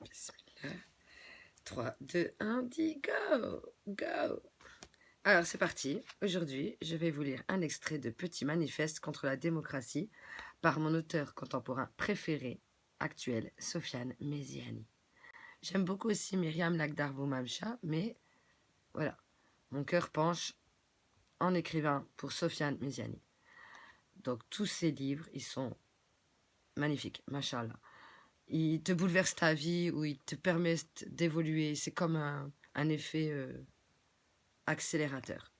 Bismillah. 3, 2, 1, 10, go! Go! Alors, c'est parti. Aujourd'hui, je vais vous lire un extrait de Petit manifeste contre la démocratie par mon auteur contemporain préféré, actuel, Sofiane Méziani. J'aime beaucoup aussi Myriam Lakhdar Boumamcha, mais voilà, mon cœur penche en écrivain pour Sofiane Méziani. Donc, tous ces livres, ils sont magnifiques, machallah. Ils te bouleversent ta vie ou ils te permettent d'évoluer. C'est comme un effet accélérateur.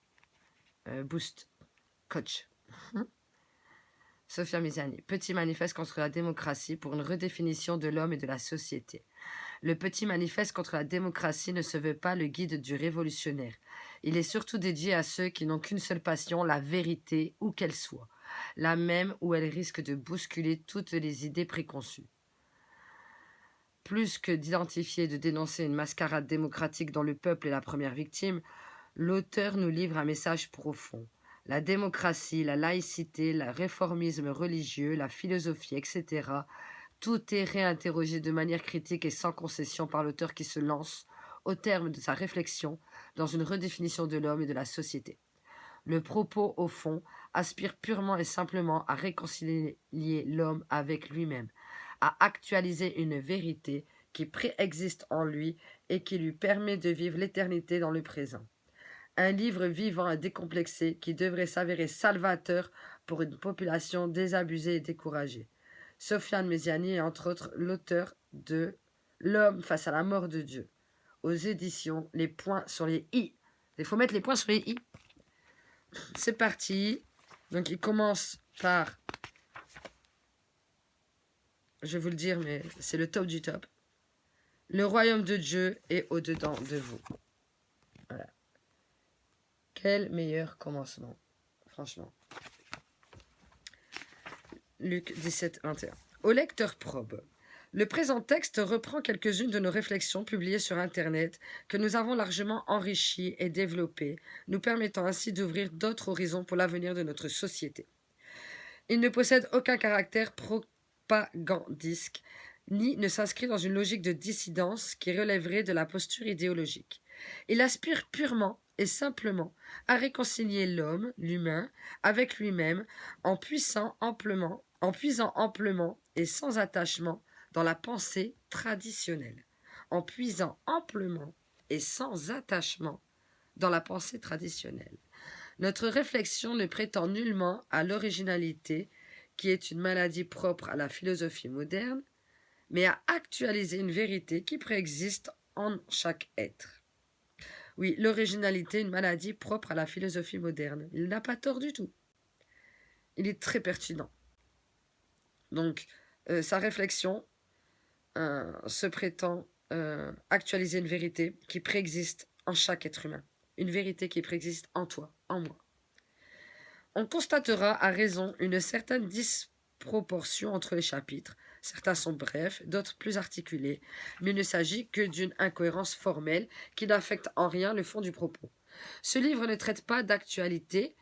Boost. Coach. Sofiane Méziani. Petit manifeste contre la démocratie pour une redéfinition de l'homme et de la société. Le petit manifeste contre la démocratie ne se veut pas le guide du révolutionnaire. Il est surtout dédié à ceux qui n'ont qu'une seule passion, la vérité, où qu'elle soit. La même où elle risque de bousculer toutes les idées préconçues. Plus que d'identifier et de dénoncer une mascarade démocratique dont le peuple est la première victime, l'auteur nous livre un message profond. La démocratie, la laïcité, le réformisme religieux, la philosophie, etc., tout est réinterrogé de manière critique et sans concession par l'auteur qui se lance, au terme de sa réflexion, dans une redéfinition de l'homme et de la société. Le propos, au fond, aspire purement et simplement à réconcilier l'homme avec lui-même, à actualiser une vérité qui préexiste en lui et qui lui permet de vivre l'éternité dans le présent. Un livre vivant et décomplexé qui devrait s'avérer salvateur pour une population désabusée et découragée. Sofiane Méziani est entre autres l'auteur de L'homme face à la mort de Dieu, aux éditions Les Points sur les i. Il faut mettre les points sur les i. C'est parti. Donc il commence par, je vais vous le dire, mais c'est le top du top. Le royaume de Dieu est au-dedans de vous. Voilà. Quel meilleur commencement, franchement. Luc 17, 21. Au lecteur probe. Le présent texte reprend quelques-unes de nos réflexions publiées sur Internet que nous avons largement enrichies et développées, nous permettant ainsi d'ouvrir d'autres horizons pour l'avenir de notre société. Il ne possède aucun caractère propagandisque, ni ne s'inscrit dans une logique de dissidence qui relèverait de la posture idéologique. Il aspire purement et simplement à réconcilier l'homme, l'humain, avec lui-même, en puisant amplement et sans attachement dans la pensée traditionnelle. En puisant amplement et sans attachement dans la pensée traditionnelle. Notre réflexion ne prétend nullement à l'originalité, qui est une maladie propre à la philosophie moderne, mais à actualiser une vérité qui préexiste en chaque être. Oui, l'originalité est une maladie propre à la philosophie moderne. Il n'a pas tort du tout. Il est très pertinent. Donc, sa réflexion se prétend actualiser une vérité qui préexiste en chaque être humain. Une vérité qui préexiste en toi, en moi. On constatera à raison une certaine disproportion entre les chapitres. Certains sont brefs, d'autres plus articulés, mais il ne s'agit que d'une incohérence formelle qui n'affecte en rien le fond du propos. Ce livre ne traite pas d'actualité,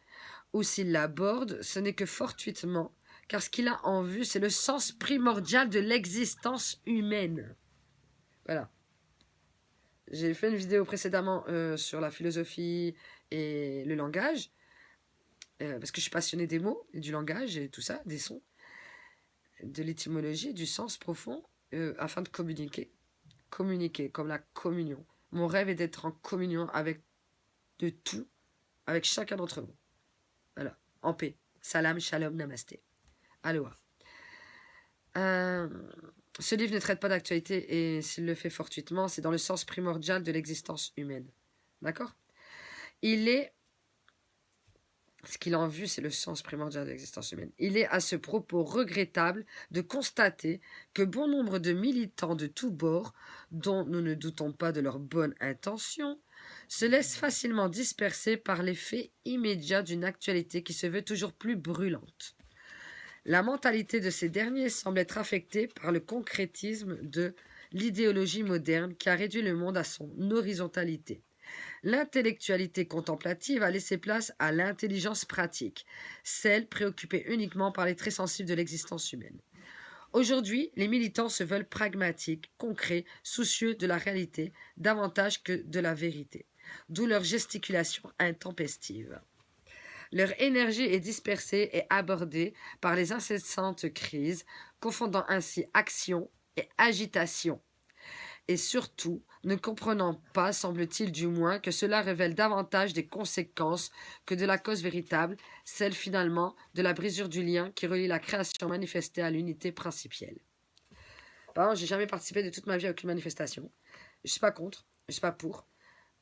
ou s'il l'aborde, ce n'est que fortuitement, car ce qu'il a en vue, c'est le sens primordial de l'existence humaine. Voilà. J'ai fait une vidéo précédemment sur la philosophie et le langage, parce que je suis passionnée des mots, et du langage et tout ça, des sons, de l'étymologie, du sens profond, afin de communiquer. Communiquer, comme la communion. Mon rêve est d'être en communion avec de tout, avec chacun d'entre vous. Voilà, en paix. Salam, shalom, namasté. Aloha. Ce livre ne traite pas d'actualité et s'il le fait fortuitement, c'est dans le sens primordial de l'existence humaine. D'accord ? Ce qu'il a en vue, c'est le sens primordial de l'existence humaine. Il est à ce propos regrettable de constater que bon nombre de militants de tous bords, dont nous ne doutons pas de leur bonne intention, se laissent facilement disperser par l'effet immédiat d'une actualité qui se veut toujours plus brûlante. La mentalité de ces derniers semble être affectée par le concrétisme de l'idéologie moderne qui a réduit le monde à son horizontalité. L'intellectualité contemplative a laissé place à l'intelligence pratique, celle préoccupée uniquement par les traits sensibles de l'existence humaine. Aujourd'hui, les militants se veulent pragmatiques, concrets, soucieux de la réalité, davantage que de la vérité. D'où leur gesticulation intempestive. Leur énergie est dispersée et abordée par les incessantes crises, confondant ainsi action et agitation. Et surtout, ne comprenant pas, semble-t-il du moins, que cela révèle davantage des conséquences que de la cause véritable, celle finalement de la brisure du lien qui relie la création manifestée à l'unité principielle. Par exemple, j'ai jamais participé de toute ma vie à aucune manifestation. Je suis pas contre, je suis pas pour.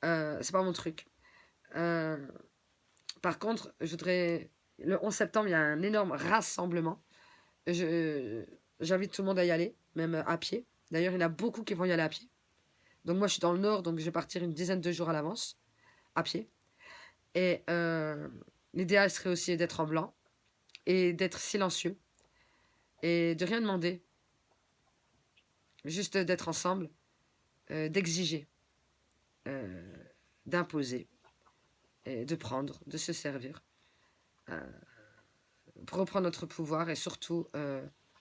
C'est pas mon truc. Par contre, je voudrais... Le 11 septembre, il y a un énorme rassemblement. J'invite tout le monde à y aller, même à pied. D'ailleurs, il y en a beaucoup qui vont y aller à pied. Donc moi, je suis dans le nord, donc je vais partir une dizaine de jours à l'avance, à pied. Et l'idéal serait aussi d'être en blanc et d'être silencieux et de rien demander. Juste d'être ensemble, d'exiger, d'imposer, et de prendre, de se servir, pour reprendre notre pouvoir et surtout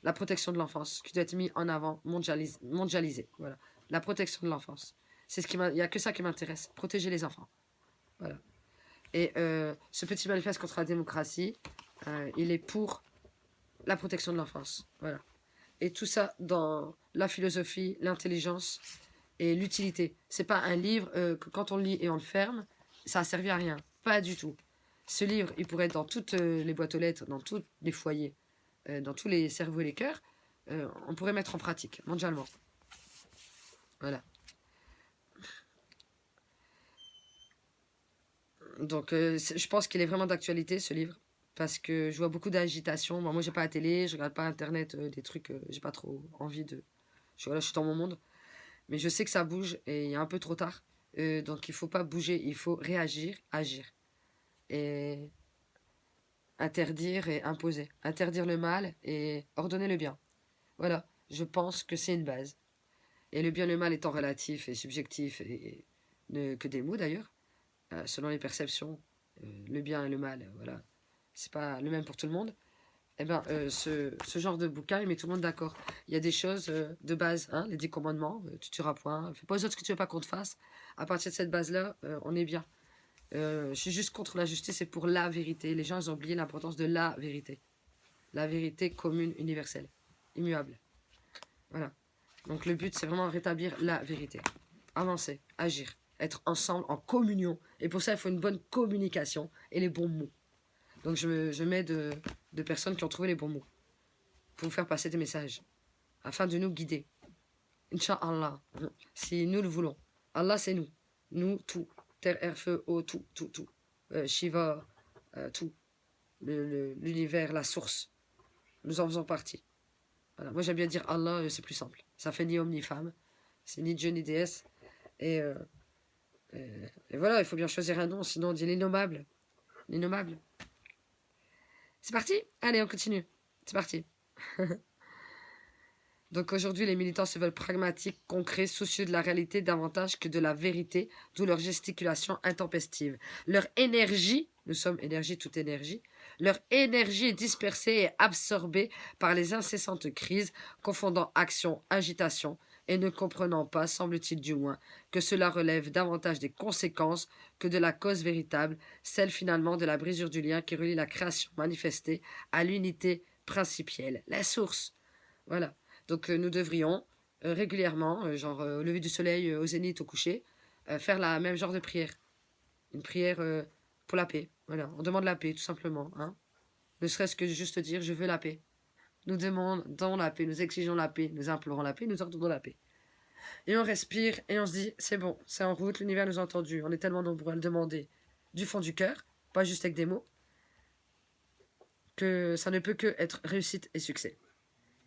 la protection de l'enfance qui doit être mise en avant, mondialisée. Voilà. La protection de l'enfance. Il n'y a que ça qui m'intéresse, protéger les enfants. Voilà. Et ce petit manifeste contre la démocratie, il est pour la protection de l'enfance. Voilà. Et tout ça dans la philosophie, l'intelligence et l'utilité. C'est pas un livre que quand on le lit et on le ferme, ça a servi à rien. Pas du tout. Ce livre, il pourrait être dans toutes les boîtes aux lettres, dans tous les foyers, dans tous les cerveaux et les cœurs. On pourrait mettre en pratique, mondialement. Voilà. Donc, je pense qu'il est vraiment d'actualité, ce livre. Parce que je vois beaucoup d'agitation. Bon, moi, j'ai pas la télé, je regarde pas Internet, des trucs, j'ai pas trop envie de... Voilà, je suis dans mon monde. Mais je sais que ça bouge et il est un peu trop tard. Donc, il faut pas bouger, il faut réagir, agir. Et interdire et imposer. Interdire le mal et ordonner le bien. Voilà, je pense que c'est une base. Et le bien et le mal étant relatif et subjectif, et ne que des mots d'ailleurs, selon les perceptions, le bien et le mal, voilà, c'est pas le même pour tout le monde. Eh ben, ce genre de bouquin, il met tout le monde d'accord. Il y a des choses de base, hein, les 10 commandements, tu tueras point, fais pas aux autres ce que tu veux pas qu'on te fasse. À partir de cette base-là, on est bien. Je suis juste contre la justice et pour la vérité. Les gens, ils ont oublié l'importance de la vérité. La vérité commune, universelle, immuable. Voilà. Donc le but, c'est vraiment rétablir la vérité. Avancer, agir, être ensemble, en communion. Et pour ça, il faut une bonne communication et les bons mots. Donc je mets de personnes qui ont trouvé les bons mots pour vous faire passer des messages, afin de nous guider. Inch'Allah, si nous le voulons. Allah, c'est nous. Nous, tout. Terre, air, feu, eau, tout. Shiva, tout. L'univers, la source. Nous en faisons partie. Voilà. Moi, j'aime bien dire Allah, c'est plus simple. Ça fait ni homme ni femme. C'est ni Dieu ni déesse. Et voilà, il faut bien choisir un nom, sinon on dit l'innommable. L'innommable. C'est parti? Allez, on continue. C'est parti. Donc aujourd'hui, les militants se veulent pragmatiques, concrets, soucieux de la réalité davantage que de la vérité, d'où leur gesticulation intempestive. Leur énergie, nous sommes énergie, toute énergie, leur énergie est dispersée et absorbée par les incessantes crises, confondant action, agitation, et ne comprenant pas, semble-t-il du moins, que cela relève davantage des conséquences que de la cause véritable, celle finalement de la brisure du lien qui relie la création manifestée à l'unité principielle, la source. Voilà. Donc nous devrions régulièrement, genre au lever du soleil, au zénith, au coucher, faire la même genre de prière. Une prière pour la paix. Voilà, on demande la paix tout simplement. Hein. Ne serait-ce que juste dire je veux la paix. Nous demandons la paix, nous exigeons la paix, nous implorons la paix, nous ordonnons la paix. Et on respire et on se dit c'est bon, c'est en route, l'univers nous a entendus. On est tellement nombreux à le demander du fond du cœur, pas juste avec des mots, que ça ne peut que être réussite et succès.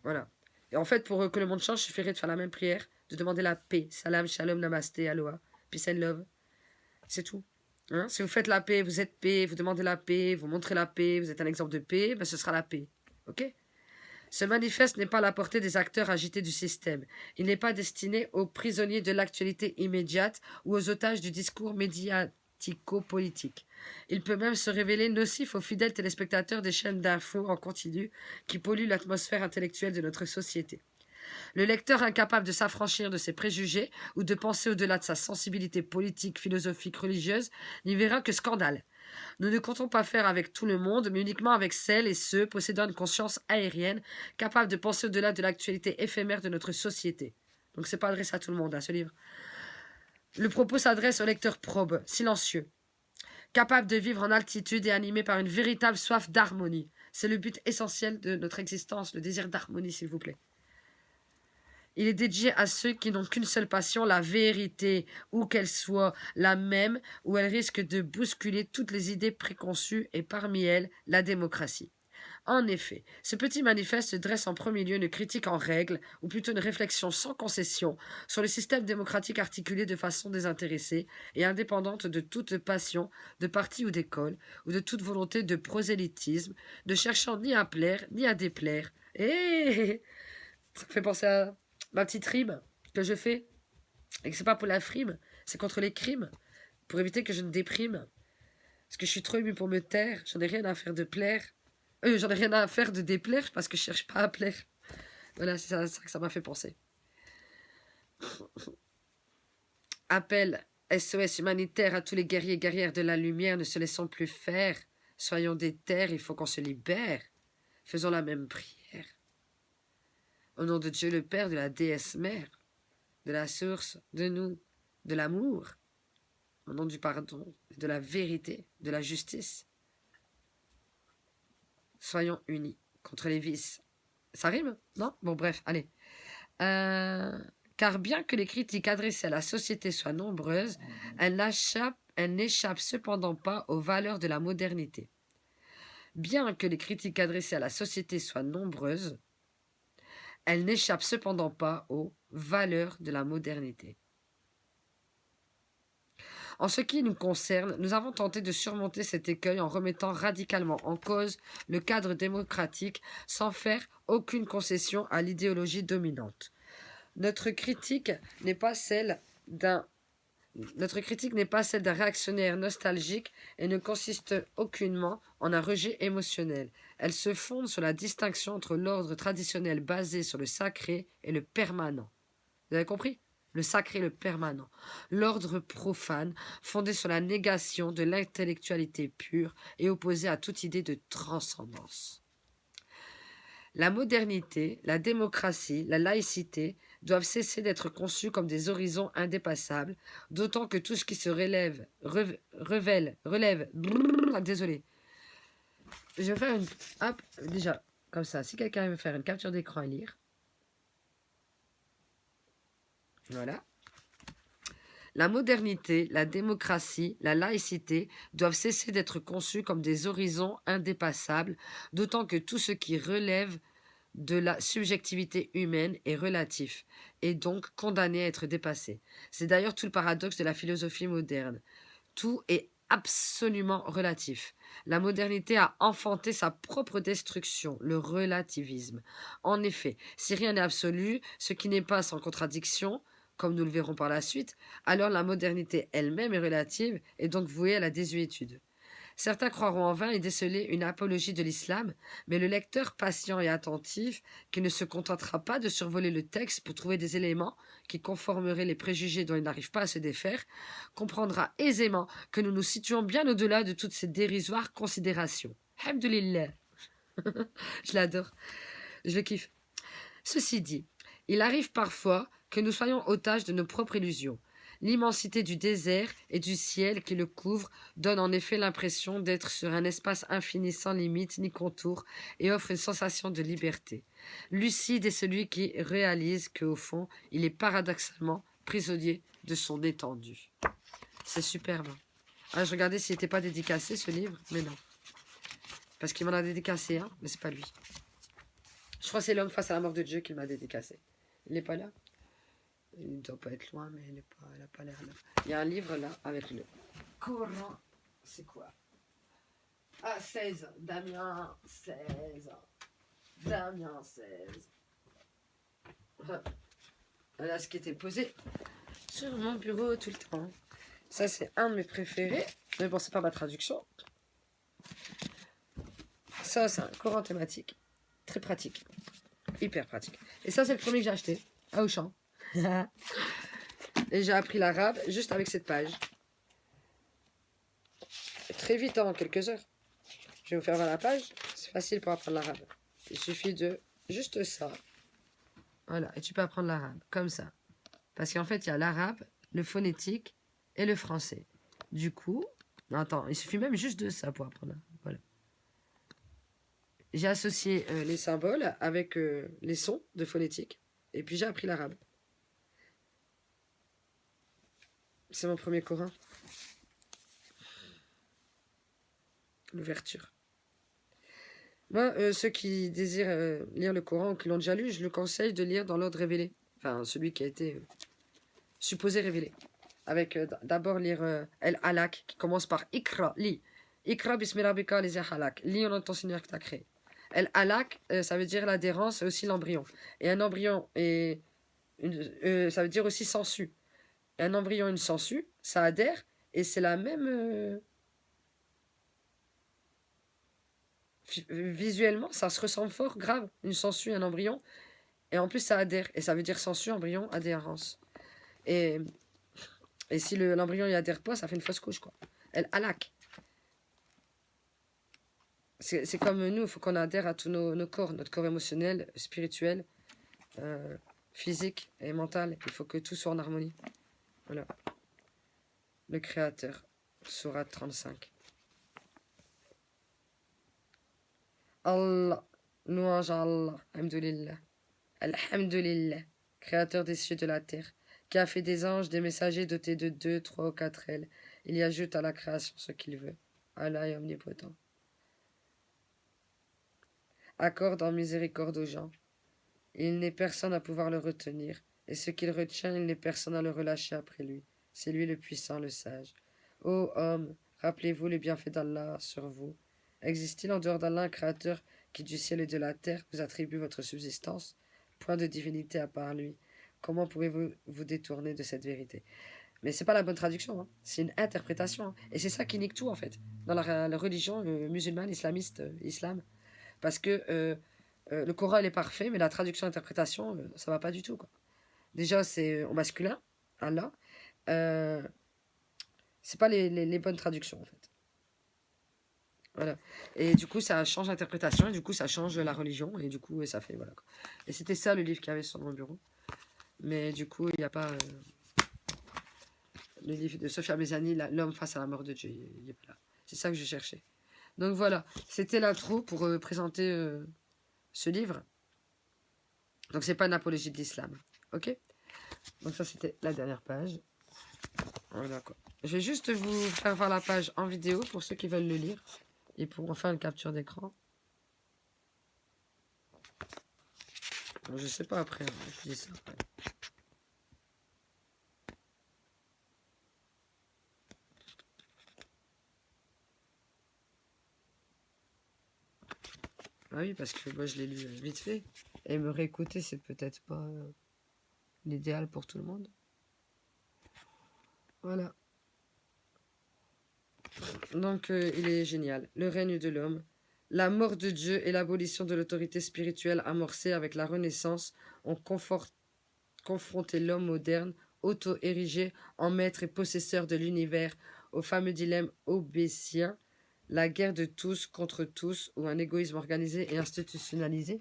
Voilà. Et en fait, pour que le monde change, il suffirait de faire la même prière, de demander la paix. Salam, shalom, namasté, aloha, peace and love. C'est tout. Hein? Si vous faites la paix, vous êtes paix, vous demandez la paix, vous montrez la paix, vous êtes un exemple de paix, ben ce sera la paix. Ok? Ce manifeste n'est pas à la portée des acteurs agités du système. Il n'est pas destiné aux prisonniers de l'actualité immédiate ou aux otages du discours médiatique politico-politique. Il peut même se révéler nocif aux fidèles téléspectateurs des chaînes d'infos en continu qui polluent l'atmosphère intellectuelle de notre société. Le lecteur incapable de s'affranchir de ses préjugés ou de penser au-delà de sa sensibilité politique, philosophique, religieuse n'y verra que scandale. Nous ne comptons pas faire avec tout le monde, mais uniquement avec celles et ceux possédant une conscience aérienne, capables de penser au-delà de l'actualité éphémère de notre société. Donc c'est pas adressé à tout le monde, ce livre. Le propos s'adresse au lecteur probe, silencieux, capable de vivre en altitude et animé par une véritable soif d'harmonie. C'est le but essentiel de notre existence, le désir d'harmonie, s'il vous plaît. Il est dédié à ceux qui n'ont qu'une seule passion, la vérité, où qu'elle soit la même, où elle risque de bousculer toutes les idées préconçues et parmi elles, la démocratie. En effet, ce petit manifeste dresse en premier lieu une critique en règle, ou plutôt une réflexion sans concession, sur le système démocratique articulé de façon désintéressée et indépendante de toute passion, de parti ou d'école, ou de toute volonté de prosélytisme, ne cherchant ni à plaire ni à déplaire. Et ça me fait penser à ma petite rime que je fais, et que c'est pas pour la frime, c'est contre les crimes, pour éviter que je ne déprime. Parce que je suis trop émue pour me taire, j'en ai rien à faire de plaire. J'en ai rien à faire de déplaire parce que je cherche pas à plaire. Voilà, c'est ça que ça m'a fait penser. Appel SOS humanitaire à tous les guerriers et guerrières de la lumière, ne se laissons plus faire. Soyons des terres, il faut qu'on se libère. Faisons la même prière. Au nom de Dieu le Père, de la déesse mère, de la source, de nous, de l'amour, au nom du pardon, de la vérité, de la justice. Soyons unis contre les vices. Ça rime? Non? Bon, bref, allez. Car bien que les critiques adressées à la société soient nombreuses, elles n'échappent cependant pas aux valeurs de la modernité. Bien que les critiques adressées à la société soient nombreuses, elles n'échappent cependant pas aux valeurs de la modernité. En ce qui nous concerne, nous avons tenté de surmonter cet écueil en remettant radicalement en cause le cadre démocratique sans faire aucune concession à l'idéologie dominante. Notre critique n'est pas celle d'un réactionnaire nostalgique et ne consiste aucunement en un rejet émotionnel. Elle se fonde sur la distinction entre l'ordre traditionnel basé sur le sacré et le permanent. Vous avez compris ? Le sacré et le permanent. L'ordre profane, fondé sur la négation de l'intellectualité pure et opposé à toute idée de transcendance. La modernité, la démocratie, la laïcité doivent cesser d'être conçus comme des horizons indépassables, d'autant que tout ce qui se relève, désolé. Je vais faire une... Hop, déjà, comme ça, si quelqu'un veut faire une capture d'écran et lire. Voilà. La modernité, la démocratie, la laïcité doivent cesser d'être conçus comme des horizons indépassables, d'autant que tout ce qui relève de la subjectivité humaine est relatif, et donc condamné à être dépassé. C'est d'ailleurs tout le paradoxe de la philosophie moderne. Tout est absolument relatif. La modernité a enfanté sa propre destruction, le relativisme. En effet, si rien n'est absolu, ce qui n'est pas sans contradiction, comme nous le verrons par la suite, alors la modernité elle-même est relative et donc vouée à la désuétude. Certains croiront en vain y déceler une apologie de l'islam, mais le lecteur patient et attentif, qui ne se contentera pas de survoler le texte pour trouver des éléments qui conformeraient les préjugés dont il n'arrive pas à se défaire, comprendra aisément que nous nous situons bien au-delà de toutes ces dérisoires considérations. Alhamdulillah. Je l'adore. Je le kiffe. Ceci dit, il arrive parfois que nous soyons otages de nos propres illusions. L'immensité du désert et du ciel qui le couvre donne en effet l'impression d'être sur un espace infini sans limite ni contour et offre une sensation de liberté. Lucide est celui qui réalise qu'au fond, il est paradoxalement prisonnier de son étendue. C'est superbe. Ah, je regardais s'il n'était pas dédicacé ce livre, mais non. Parce qu'il m'en a dédicacé un, mais c'est pas lui. Je crois que c'est L'homme face à la mort de Dieu qui m'a dédicacé. Il n'est pas là? Il ne doit pas être loin, mais il n'a pas l'air là. Il y a un livre là avec le Coran. C'est quoi? Ah, 16. Damien 16. Damien 16. Voilà ce qui était posé sur mon bureau tout le temps. Ça, c'est un de mes préférés. Mais bon, c'est pas ma traduction. Ça, c'est un Coran thématique. Très pratique. Hyper pratique. Et ça, c'est le premier que j'ai acheté. À Auchan. Et j'ai appris l'arabe juste avec cette page. Très vite, en quelques heures. Je vais vous faire voir la page. C'est facile pour apprendre l'arabe. Il suffit de juste ça. Voilà. Et tu peux apprendre l'arabe. Comme ça. Parce qu'en fait, il y a l'arabe, le phonétique et le français. Du coup, attends, il suffit même juste de ça pour apprendre. Voilà. J'ai associé les symboles avec les sons de phonétique. Et puis j'ai appris l'arabe. C'est mon premier Coran. L'ouverture. Moi, ceux qui désirent lire le Coran ou qui l'ont déjà lu, je le conseille de lire dans l'ordre révélé. Enfin, celui qui a été supposé révélé. Avec d'abord lire El-Alaq, qui commence par Ikra, lis. Ikra bismi rabbika les halak. Lis au nom de ton Seigneur que tu as créé. El-Alaq, ça veut dire l'adhérence et aussi l'embryon. Et un embryon, ça veut dire aussi sensu. Et un embryon et une sangsue, ça adhère, et c'est la même... visuellement, ça se ressemble fort, grave. Une sangsue et un embryon. Et en plus, ça adhère. Et ça veut dire sangsue, embryon, adhérence. Et si l'embryon y adhère pas, ça fait une fausse couche, quoi. El-Alaq. C'est comme nous, il faut qu'on adhère à tous nos corps, notre corps émotionnel, spirituel, physique et mental. Il faut que tout soit en harmonie. Voilà. Le Créateur, Sourate 35. Allah, louange à Allah, Alhamdulillah. Alhamdulillah, Créateur des cieux et de la terre, qui a fait des anges, des messagers dotés de 2, 3 ou 4 ailes. Il y ajoute à la création ce qu'il veut. Allah est omnipotent. Accorde en miséricorde aux gens. Il n'est personne à pouvoir le retenir, et ce qu'il retient, il n'est personne à le relâcher après lui. C'est lui le puissant, le sage. Ô homme, rappelez-vous les bienfaits d'Allah sur vous. Existe-t-il en dehors d'Allah un créateur qui du ciel et de la terre vous attribue votre subsistance? Point de divinité à part lui. Comment pouvez-vous vous détourner de cette vérité? Mais c'est pas la bonne traduction, hein. C'est une interprétation, hein. Et c'est ça qui nique tout en fait, dans la religion musulmane, islamiste, islam. Parce que le Coran il est parfait, mais la traduction-interprétation, ça va pas du tout, quoi. Déjà, c'est au masculin, Allah. Euh, c'est pas les bonnes traductions, en fait. Voilà. Et du coup, ça change l'interprétation, et du coup, ça change la religion, et du coup, ça fait, voilà, quoi. Et c'était ça le livre qu'il y avait sur mon bureau. Mais du coup, il n'y a pas le livre de Sophia Mezani, L'homme face à la mort de Dieu. Il n'est pas là. C'est ça que je cherchais. Donc voilà, c'était l'intro pour présenter ce livre. Donc c'est pas une apologie de l'islam. Ok? Donc ça c'était la dernière page. Voilà quoi. Je vais juste vous faire voir la page en vidéo pour ceux qui veulent le lire. Ils pourront faire une capture d'écran. Je sais pas après, hein, je dis ça après. Ah oui, parce que moi je l'ai lu vite fait. Et me réécouter, c'est peut-être pas l'idéal pour tout le monde. Voilà. Donc il est génial. Le règne de l'homme. La mort de Dieu et l'abolition de l'autorité spirituelle amorcée avec la Renaissance ont confronté l'homme moderne, auto-érigé en maître et possesseur de l'univers, au fameux dilemme hobbésien, la guerre de tous contre tous ou un égoïsme organisé et institutionnalisé.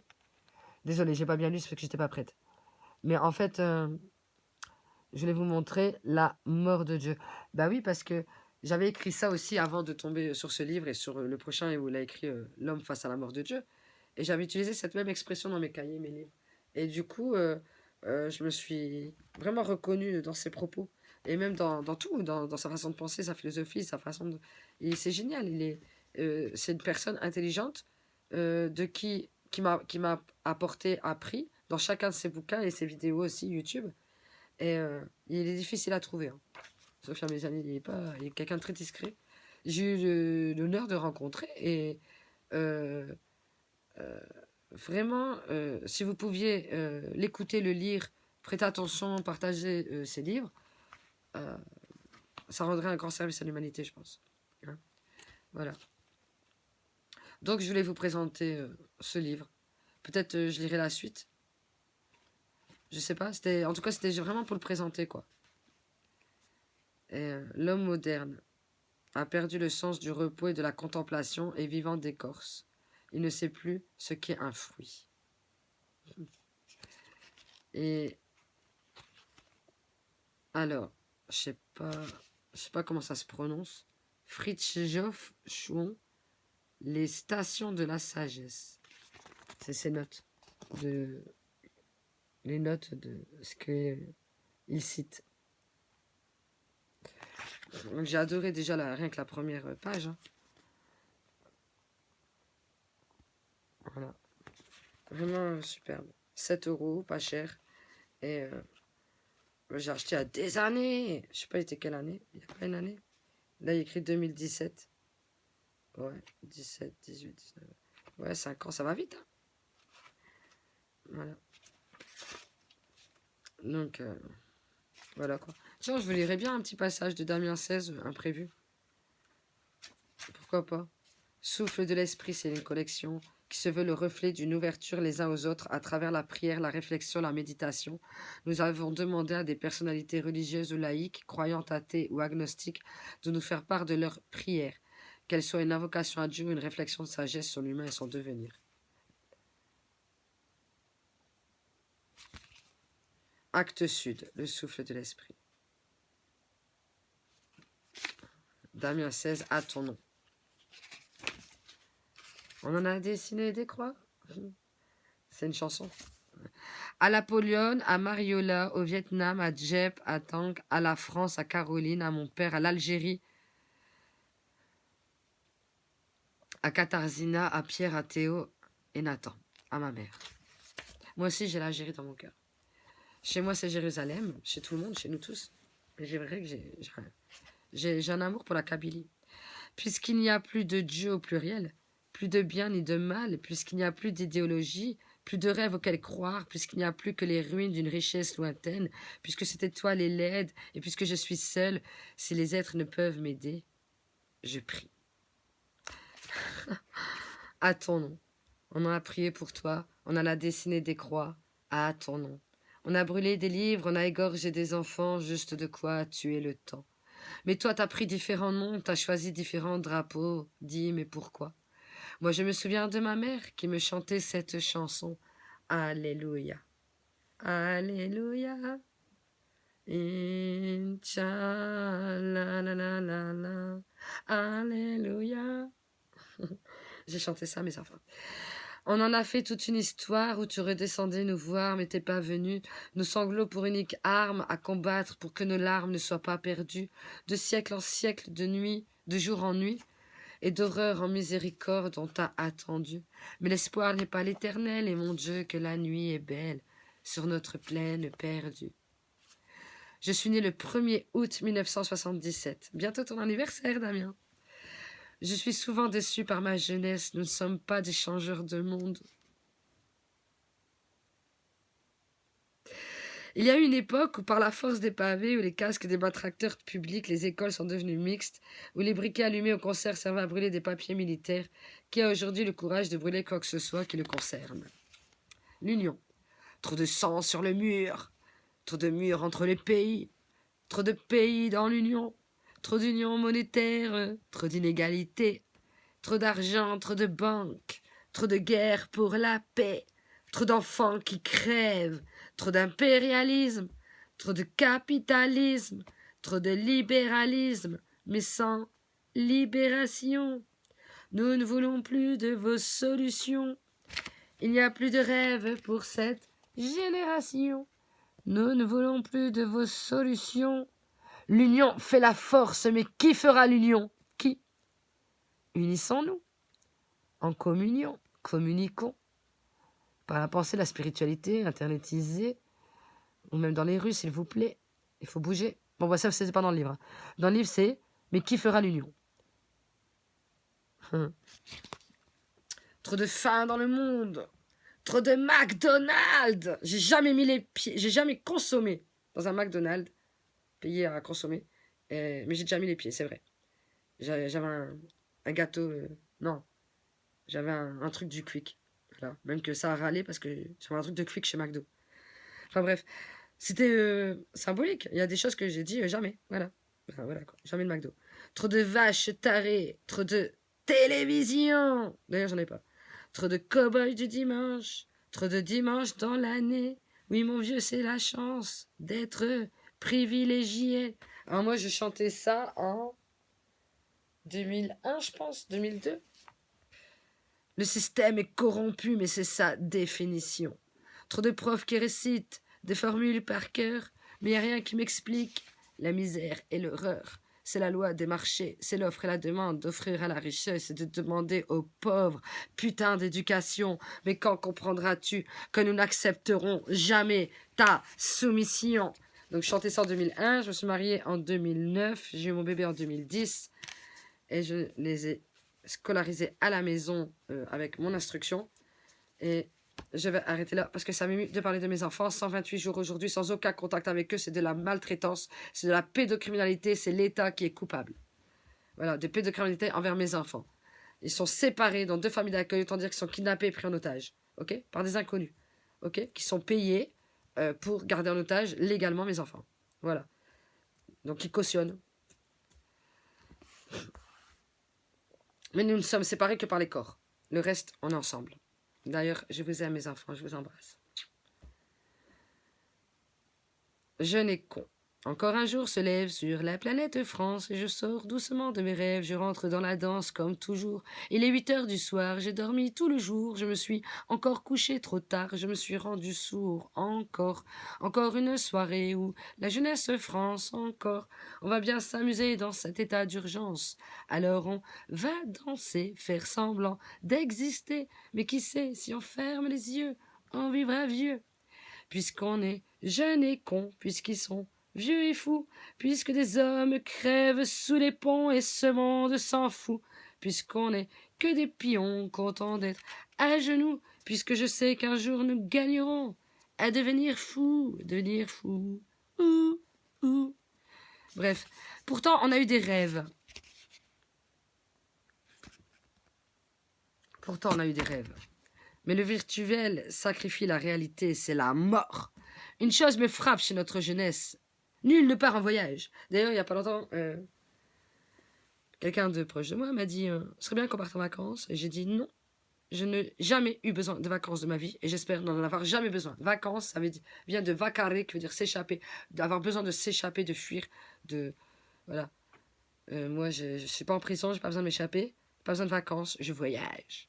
Désolé, j'ai pas bien lu, c'est parce que j'étais pas prête. Mais en fait, je voulais vous montrer la mort de Dieu. Bah oui, parce que j'avais écrit ça aussi avant de tomber sur ce livre et sur le prochain où il a écrit L'homme face à la mort de Dieu. Et j'avais utilisé cette même expression dans mes cahiers, mes livres. Et du coup, je me suis vraiment reconnue dans ses propos. Et même dans tout, dans sa façon de penser, sa philosophie, sa façon de... C'est génial, c'est une personne intelligente qui m'a appris dans chacun de ses bouquins et ses vidéos aussi YouTube. Et il est difficile à trouver, hein. Sophia Mezani, il est quelqu'un de très discret. J'ai eu l'honneur de rencontrer et vraiment, si vous pouviez l'écouter, le lire, prêter attention, partager ses livres, ça rendrait un grand service à l'humanité, je pense. Hein, voilà. Donc, je voulais vous présenter ce livre. Peut-être je lirai la suite. Je sais pas. En tout cas, c'était vraiment pour le présenter, quoi. L'homme moderne a perdu le sens du repos et de la contemplation et vivant d'écorce. Il ne sait plus ce qu'est un fruit. Et alors, je sais pas comment ça se prononce. Fritjof Schuon, les stations de la sagesse. C'est ses notes les notes de ce qu'il cite. J'ai adoré déjà rien que la première page. Hein. Voilà. Vraiment superbe. 7 €, pas cher. Et j'ai acheté à des années. Je sais pas, il était quelle année? Il y a pas une année. Là, il y a écrit 2017. Ouais, 17, 18, 19. Ouais, 5 ans, ça va vite. Hein. Voilà. Donc, voilà quoi. Tiens, je vous lirais bien un petit passage de Damien XVI, imprévu. Pourquoi pas? Souffle de l'esprit, c'est une collection qui se veut le reflet d'une ouverture les uns aux autres à travers la prière, la réflexion, la méditation. Nous avons demandé à des personnalités religieuses ou laïques, croyantes, athées ou agnostiques, de nous faire part de leurs prières, qu'elles soient une invocation à Dieu ou une réflexion de sagesse sur l'humain et son devenir. Acte Sud, le souffle de l'esprit. Damien XVI, à ton nom. On en a dessiné des croix. C'est une chanson. À l'Apollyon, à Mariola, au Vietnam, à Djep, à Tang, à la France, à Caroline, à mon père, à l'Algérie, à Katarzyna, à Pierre, à Théo et Nathan, à ma mère. Moi aussi, j'ai l'Algérie dans mon cœur. Chez moi, c'est Jérusalem, chez tout le monde, chez nous tous. Mais j'ai vrai que j'ai un amour pour la Kabylie. Puisqu'il n'y a plus de Dieu au pluriel, plus de bien ni de mal, puisqu'il n'y a plus d'idéologie, plus de rêves auxquels croire, puisqu'il n'y a plus que les ruines d'une richesse lointaine, puisque cette étoile est laide, et puisque je suis seule, si les êtres ne peuvent m'aider, je prie. À ton nom. On en a prié pour toi, on en a dessiné des croix, à ton nom. On a brûlé des livres, on a égorgé des enfants, juste de quoi tuer le temps. Mais toi, t'as pris différents noms, t'as choisi différents drapeaux. Dis, mais pourquoi? Moi, je me souviens de ma mère qui me chantait cette chanson. Alléluia. Alléluia. Inch'Allah, la la la la. Alléluia. J'ai chanté ça, mes enfants. On en a fait toute une histoire où tu redescendais nous voir, mais t'es pas venu. Nos sanglots pour unique arme à combattre pour que nos larmes ne soient pas perdues. De siècle en siècle, de nuit, de jour en nuit, et d'horreur en miséricorde, on t'a attendu. Mais l'espoir n'est pas l'éternel, et mon Dieu, que la nuit est belle sur notre plaine perdue. Je suis né le 1er août 1977. Bientôt ton anniversaire, Damien. Je suis souvent déçu par ma jeunesse. Nous ne sommes pas des changeurs de monde. Il y a eu une époque où, par la force des pavés, où les casques des tracteurs publics, les écoles sont devenues mixtes, où les briquets allumés au concert servaient à brûler des papiers militaires, qui a aujourd'hui le courage de brûler quoi que ce soit qui le concerne. L'union. Trop de sang sur le mur. Trop de murs entre les pays. Trop de pays dans l'union. Trop d'union monétaire, trop d'inégalités, trop d'argent, trop de banques, trop de guerre pour la paix, trop d'enfants qui crèvent, trop d'impérialisme, trop de capitalisme, trop de libéralisme, mais sans libération. Nous ne voulons plus de vos solutions. Il n'y a plus de rêve pour cette génération. Nous ne voulons plus de vos solutions. L'union fait la force, mais qui fera l'union? Qui? Unissons-nous, en communion, communiquons. Par la pensée, la spiritualité, internetisée, ou même dans les rues, s'il vous plaît. Il faut bouger. Bon, bah, ça, c'est pas dans le livre. Dans le livre, c'est « Mais qui fera l'union ?» Trop de faim dans le monde. Trop de McDonald's. J'ai jamais consommé dans un McDonald's, payé à consommer, Mais j'ai déjà mis les pieds, c'est vrai. J'avais un gâteau. Non, j'avais un truc du Quick. Voilà. Même que ça a râlé parce que j'avais un truc de Quick chez McDo. Enfin bref, c'était symbolique. Il y a des choses que j'ai dit jamais. Voilà. Enfin, voilà quoi. Jamais de McDo. Trop de vaches tarées. Trop de télévision. D'ailleurs, j'en ai pas. Trop de cow-boys du dimanche. Trop de dimanche dans l'année. Oui, mon vieux, c'est la chance d'être privilégié. Alors moi, je chantais ça en 2001, je pense. 2002. Le système est corrompu, mais c'est sa définition. Trop de profs qui récitent des formules par cœur, mais il n'y a rien qui m'explique la misère et l'horreur. C'est la loi des marchés, c'est l'offre et la demande d'offrir à la richesse et de demander aux pauvres putain d'éducation. Mais quand comprendras-tu que nous n'accepterons jamais ta soumission? Donc je chantais ça en 2001, je me suis mariée en 2009, j'ai eu mon bébé en 2010 et je les ai scolarisés à la maison avec mon instruction. Et je vais arrêter là parce que ça m'émeut de parler de mes enfants. 128 jours aujourd'hui sans aucun contact avec eux, c'est de la maltraitance, c'est de la pédocriminalité, c'est l'État qui est coupable. Voilà, de pédocriminalité envers mes enfants. Ils sont séparés dans 2 familles d'accueil, autant dire qu'ils sont kidnappés et pris en otage, ok, par des inconnus, ok, qui sont payés pour garder en otage légalement mes enfants. Voilà. Donc ils cautionnent. Mais nous ne sommes séparés que par les corps. Le reste, on est ensemble. D'ailleurs, je vous aime mes enfants, je vous embrasse. Jeune et con. Encore un jour se lève sur la planète France et je sors doucement de mes rêves, je rentre dans la danse comme toujours. Il est 8 heures du soir, j'ai dormi tout le jour, je me suis encore couché trop tard, je me suis rendu sourd encore. Encore une soirée où la jeunesse France encore. On va bien s'amuser dans cet état d'urgence. Alors on va danser, faire semblant d'exister, mais qui sait si on ferme les yeux, on vivra vieux. Puisqu'on est jeune et con, puisqu'ils sont vieux et fous, puisque des hommes crèvent sous les ponts et ce monde s'en fout, puisqu'on n'est que des pions contents d'être à genoux, puisque je sais qu'un jour nous gagnerons à devenir fous, devenir fous. Ouh, ouh. Bref, pourtant on a eu des rêves. Pourtant on a eu des rêves. Mais le virtuel sacrifie la réalité, c'est la mort. Une chose me frappe chez notre jeunesse. Nul ne part en voyage. D'ailleurs, il n'y a pas longtemps, quelqu'un de proche de moi m'a dit ce serait bien qu'on parte en vacances. Et j'ai dit non. Je n'ai jamais eu besoin de vacances de ma vie et j'espère n'en avoir jamais besoin. Vacances, ça vient de vacare, qui veut dire s'échapper, d'avoir besoin de s'échapper, de fuir, de... Voilà. Moi, je ne suis pas en prison, j'ai pas besoin de m'échapper, pas besoin de vacances, je voyage.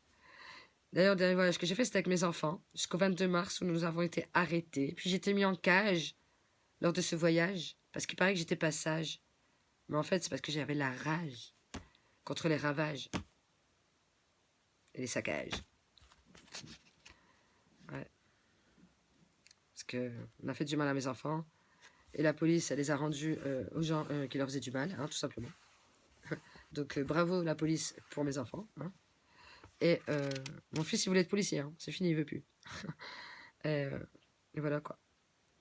D'ailleurs, le dernier voyage que j'ai fait, c'était avec mes enfants, jusqu'au 22 mars où nous avons été arrêtés. Puis j'ai été mis en cage lors de ce voyage, parce qu'il paraît que j'étais pas sage. Mais en fait, c'est parce que j'avais la rage contre les ravages et les saccages. Ouais. Parce qu'on a fait du mal à mes enfants, et la police, elle les a rendus aux gens qui leur faisaient du mal, hein, tout simplement. Donc bravo la police pour mes enfants. Hein. Et mon fils, il voulait être policier, hein. C'est fini, il veut plus. et voilà quoi.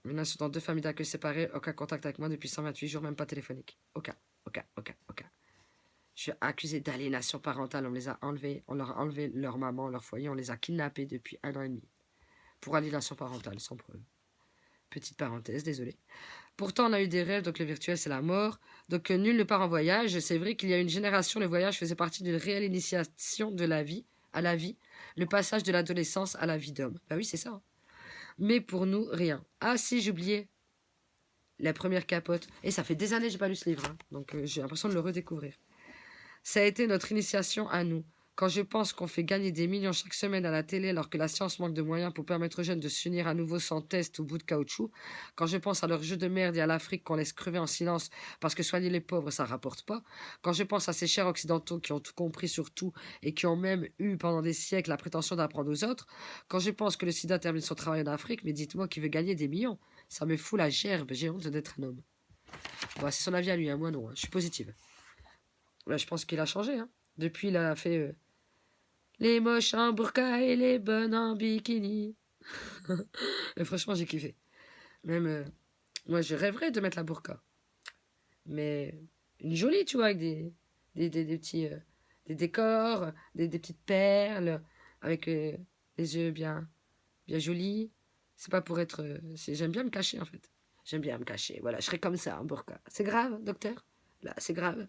Maintenant, ils sont dans 2 familles d'accueil séparées, aucun contact avec moi depuis 128 jours, même pas téléphonique. Aucun. Je suis accusé d'aliénation parentale, on leur a enlevé leur maman, leur foyer, on les a kidnappés depuis 1 an et demi. Pour aliénation parentale, sans preuve. Petite parenthèse, désolé. Pourtant, on a eu des rêves, donc le virtuel, c'est la mort. Donc, nul ne part en voyage. C'est vrai qu'il y a une génération, le voyage faisait partie d'une réelle initiation de la vie, à la vie, le passage de l'adolescence à la vie d'homme. Bah oui, c'est ça. Hein. Mais pour nous, rien. Ah si, j'oubliais. La première capote. Et ça fait des années que j'ai pas lu ce livre. Hein. Donc, j'ai l'impression de le redécouvrir. Ça a été notre initiation à nous. Quand je pense qu'on fait gagner des millions chaque semaine à la télé alors que la science manque de moyens pour permettre aux jeunes de s'unir à nouveau sans test ou bout de caoutchouc, quand je pense à leur jeu de merde et à l'Afrique qu'on laisse crever en silence parce que soigner les pauvres ça rapporte pas, quand je pense à ces chers occidentaux qui ont tout compris sur tout et qui ont même eu pendant des siècles la prétention d'apprendre aux autres, quand je pense que le sida termine son travail en Afrique, mais dites-moi qui veut gagner des millions, ça me fout la gerbe, j'ai honte d'être un homme. Bon, c'est son avis à lui, hein, moi non, hein. Je suis positive. Là, je pense qu'il a changé. Hein. Depuis, il a fait les moches en burqa et les bonnes en bikini. Et franchement, j'ai kiffé. Même, moi, je rêverais de mettre la burqa. mais une jolie, tu vois, avec des petits des décors, des petites perles, avec les yeux bien jolis. C'est pas pour être... j'aime bien me cacher, en fait. J'aime bien me cacher. Voilà, je serais comme ça, en burqa. C'est grave, docteur? Là, c'est grave.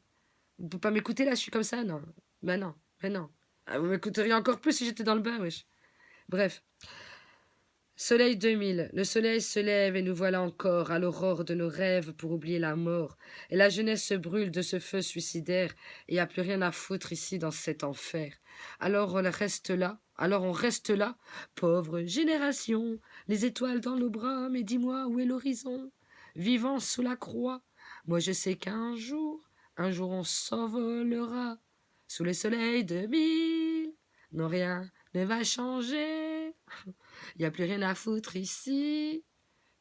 Vous pouvez pas m'écouter, là, je suis comme ça? Non. Ben non, ben non. Ah, vous m'écouteriez encore plus si j'étais dans le bain, wesh. Bref. Soleil 2000, le soleil se lève et nous voilà encore à l'aurore de nos rêves pour oublier la mort. Et la jeunesse se brûle de ce feu suicidaire et y a plus rien à foutre ici dans cet enfer. Alors on reste là, pauvre génération, les étoiles dans nos bras, mais dis-moi où est l'horizon? Vivant sous la croix, moi je sais un jour on s'envolera. Sous le soleil de mille, non rien ne va changer. Il n'y a plus rien à foutre ici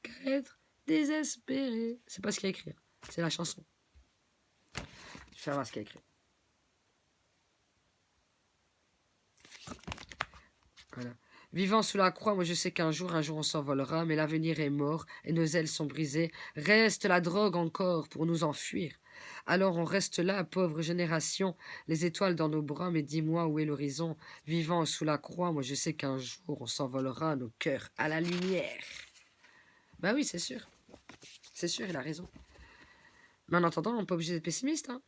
qu'être désespéré. C'est pas ce qu'il y a écrit, c'est la chanson. Je vais faire voir ce qu'il y a écrit. Voilà. Vivant sous la croix, moi je sais qu'un jour on s'envolera, mais l'avenir est mort et nos ailes sont brisées. Reste la drogue encore pour nous enfuir. Alors on reste là, pauvre génération, les étoiles dans nos bras, mais dis-moi où est l'horizon. Vivant sous la croix, moi je sais qu'un jour on s'envolera, nos cœurs à la lumière. Bah oui, c'est sûr. C'est sûr, il a raison. Mais en attendant, on n'est pas obligé d'être pessimiste. Hein.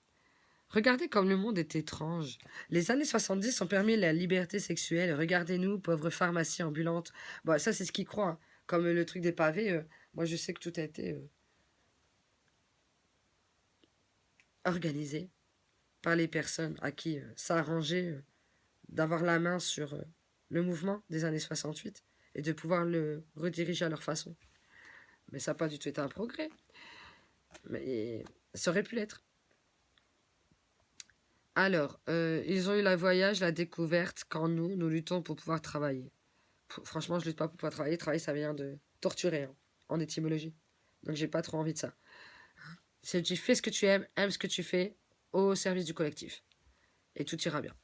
Regardez comme le monde est étrange. Les années 70 ont permis la liberté sexuelle. Regardez-nous, pauvres pharmacies ambulantes. Bon, ça, c'est ce qu'ils croient. Hein. Comme le truc des pavés, moi, je sais que tout a été organisé par les personnes à qui ça arrangeait d'avoir la main sur le mouvement des années 68 et de pouvoir le rediriger à leur façon. Mais ça n'a pas du tout été un progrès. Mais ça aurait pu l'être. Alors, ils ont eu le voyage, la découverte, quand nous luttons pour pouvoir travailler. Franchement, je lutte pas pour pouvoir travailler. Travailler, ça vient de torturer, hein, en étymologie. Donc, j'ai pas trop envie de ça. C'est tu fais ce que tu aimes, aime ce que tu fais, au service du collectif. Et tout ira bien.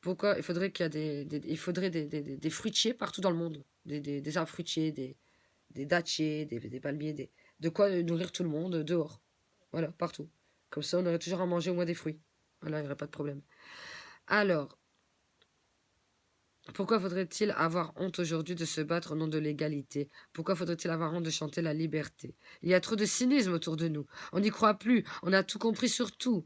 Pourquoi il faudrait qu'il y ait il faudrait des fruitiers partout dans le monde. Des arbres fruitiers, des dattiers, des palmiers, de quoi nourrir tout le monde dehors. Voilà, partout. Comme ça, on aurait toujours à manger au moins des fruits. Voilà, il n'y aurait pas de problème. Alors, pourquoi faudrait-il avoir honte aujourd'hui de se battre au nom de l'égalité? Pourquoi faudrait-il avoir honte de chanter la liberté? Il y a trop de cynisme autour de nous. On n'y croit plus. On a tout compris sur tout.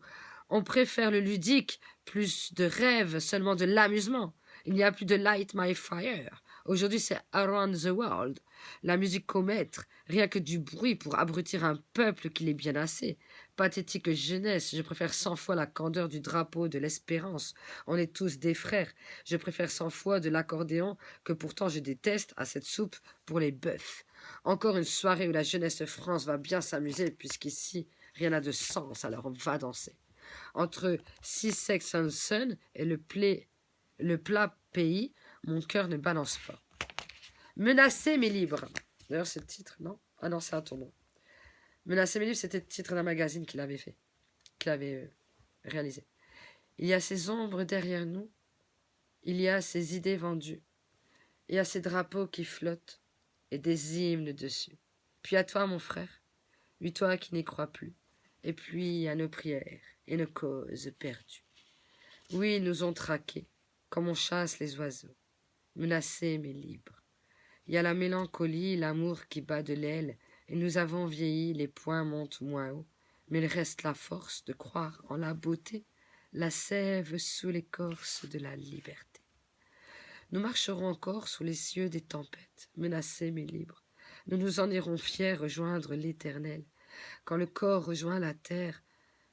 On préfère le ludique, plus de rêves, seulement de l'amusement. Il n'y a plus de Light My Fire. Aujourd'hui, c'est Around the World. La musique commettre, rien que du bruit pour abrutir un peuple qui l'est bien assez. Pathétique jeunesse, je préfère 100 fois la candeur du drapeau de l'espérance. On est tous des frères. Je préfère 100 fois de l'accordéon que pourtant je déteste à cette soupe pour les bœufs. Encore une soirée où la jeunesse de France va bien s'amuser puisqu'ici, rien n'a de sens, alors on va danser. Entre Six Sex and Son et le plat pays, mon cœur ne balance pas. Menacer mes livres. D'ailleurs, c'est le titre, non? Ah non, c'est un tournoi. Menacer mes livres, c'était le titre d'un magazine qu'il avait fait, qu'il avait réalisé. Il y a ces ombres derrière nous, il y a ces idées vendues, il y a ces drapeaux qui flottent et des hymnes dessus. Puis à toi, mon frère, lui toi qui n'y crois plus, et puis à nos prières et nos causes perdues. Oui, ils nous ont traqués, comme on chasse les oiseaux, menacés mais libres. Il y a la mélancolie, l'amour qui bat de l'aile, et nous avons vieilli, les poings montent moins haut, mais il reste la force de croire en la beauté, la sève sous l'écorce de la liberté. Nous marcherons encore sous les cieux des tempêtes, menacés mais libres. Nous nous en irons fiers rejoindre l'Éternel, quand le corps rejoint la terre,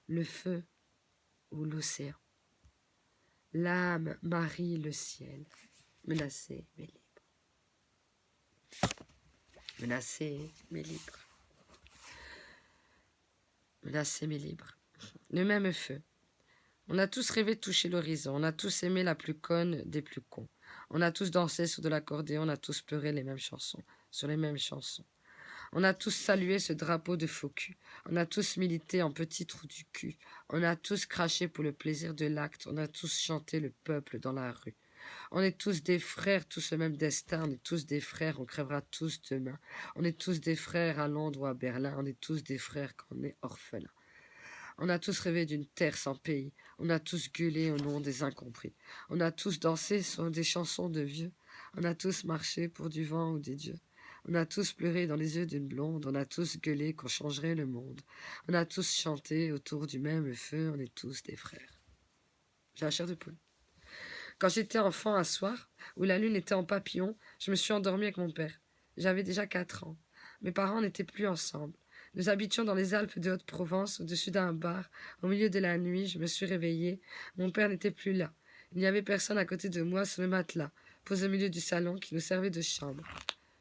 le feu ou l'océan. L'âme marie le ciel, menacée mais libre. Menacée mais libre. Menacée mais libre. Le même feu. On a tous rêvé de toucher l'horizon, on a tous aimé la plus conne des plus cons. On a tous dansé sur de l'accordéon, on a tous pleuré les mêmes chansons, sur les mêmes chansons. On a tous salué ce drapeau de faux cul. On a tous milité en petits trous du cul. On a tous craché pour le plaisir de l'acte. On a tous chanté le peuple dans la rue. On est tous des frères, tous le même destin. On est tous des frères, on crèvera tous demain. On est tous des frères à Londres ou à Berlin. On est tous des frères quand on est orphelin. On a tous rêvé d'une terre sans pays. On a tous gueulé au nom des incompris. On a tous dansé sur des chansons de vieux. On a tous marché pour du vent ou des dieux. On a tous pleuré dans les yeux d'une blonde. On a tous gueulé qu'on changerait le monde. On a tous chanté autour du même feu. On est tous des frères. J'ai la chair de poule. Quand j'étais enfant un soir, où la lune était en papillon, je me suis endormie avec mon père. J'avais déjà 4 ans. Mes parents n'étaient plus ensemble. Nous habitions dans les Alpes de Haute-Provence, au-dessus d'un bar. Au milieu de la nuit, je me suis réveillée. Mon père n'était plus là. Il n'y avait personne à côté de moi sur le matelas, posé au milieu du salon qui nous servait de chambre.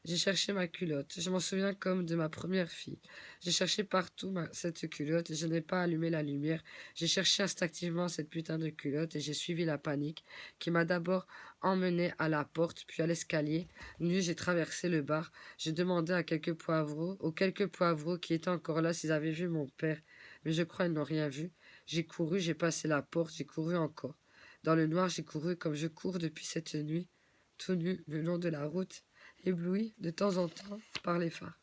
J'ai cherché ma culotte. Je m'en souviens comme de ma première fille. J'ai cherché partout cette culotte et je n'ai pas allumé la lumière. J'ai cherché instinctivement cette putain de culotte et j'ai suivi la panique qui m'a d'abord emmené à la porte, puis à l'escalier. Nu, j'ai traversé le bar. J'ai demandé à aux quelques poivreaux qui étaient encore là s'ils avaient vu mon père. Mais je crois qu'ils n'ont rien vu. J'ai couru, j'ai passé la porte, j'ai couru encore. Dans le noir, j'ai couru comme je cours depuis cette nuit, tout nu, le long de la route, ébloui de temps en temps par les phares.